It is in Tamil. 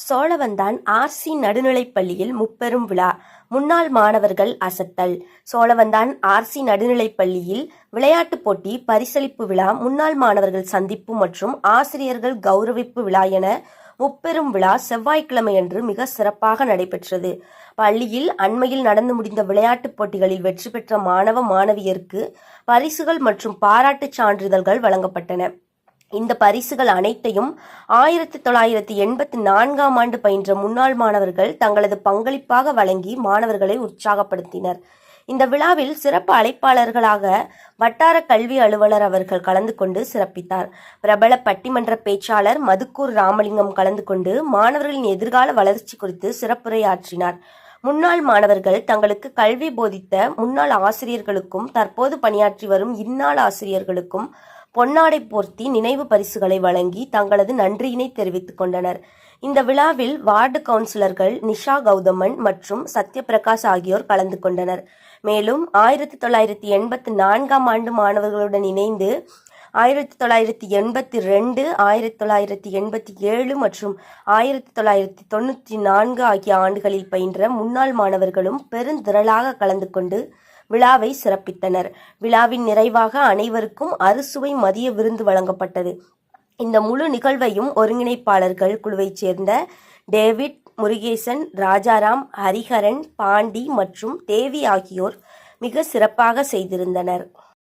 சோழவந்தான் ஆர்சி நடுநிலைப்பள்ளியில் முப்பெரும் விழா. முன்னாள் மாணவர்கள் அசத்தல். சோழவந்தான் ஆர்சி நடுநிலைப்பள்ளியில் விளையாட்டுப் போட்டி, பரிசளிப்பு விழா, முன்னாள் மாணவர்கள் சந்திப்பு மற்றும் ஆசிரியர்கள் கௌரவிப்பு விழா என முப்பெரும் விழா செவ்வாய்க்கிழமையன்று மிக சிறப்பாக நடைபெற்றது. பள்ளியில் அண்மையில் நடந்து முடிந்த விளையாட்டுப் போட்டிகளில் வெற்றி பெற்ற மாணவ மாணவியருக்கு பரிசுகள் மற்றும் பாராட்டுச் சான்றிதழ்கள் வழங்கப்பட்டன. இந்த பரிசுகள் அனைத்தையும் 1984ஆம் ஆண்டு பயின்ற முன்னாள் மாணவர்கள் தங்களது பங்களிப்பாக வழங்கி மாணவர்களை உற்சாகப்படுத்தினர். இந்த விழாவில் சிறப்பு அழைப்பாளர்களாக வட்டார கல்வி அலுவலர் அவர்கள் கலந்து கொண்டு சிறப்பித்தார். பிரபல பட்டிமன்ற பேச்சாளர் மதுக்கூர் ராமலிங்கம் கலந்து கொண்டு மாணவர்களின் எதிர்கால வளர்ச்சி குறித்து சிறப்புரையாற்றினார். முன்னாள் மாணவர்கள் தங்களுக்கு கல்வி போதித்த முன்னாள் ஆசிரியர்களுக்கும் தற்போது பணியாற்றி வரும் இந்நாள் ஆசிரியர்களுக்கும் பொன்னாடை போர்த்தி நினைவு பரிசுகளை வழங்கி தங்களது நன்றியினை தெரிவித்துக் கொண்டனர். இந்த விழாவில் வார்டு கவுன்சிலர்கள் நிஷா கௌதமன் மற்றும் சத்யபிரகாஷ் ஆகியோர் கலந்து கொண்டனர். மேலும் 1984ஆம் ஆண்டு மாணவர்களுடன் இணைந்து 1982, 1987 மற்றும் 1994 ஆகிய ஆண்டுகளில் பயின்ற முன்னாள் மாணவர்களும் பெருந்திரளாக கலந்து கொண்டு விழாவை சிறப்பித்தனர். விழாவின் நிறைவாக அனைவருக்கும் அறுசுவை மதிய விருந்து வழங்கப்பட்டது. இந்த முழு நிகழ்வையும் ஒருங்கிணைப்பாளர்கள் குழுவைச் சேர்ந்த டேவிட், முருகேசன், ராஜாராம், ஹரிஹரன், பாண்டி மற்றும் தேவி ஆகியோர் மிக சிறப்பாக செய்திருந்தனர்.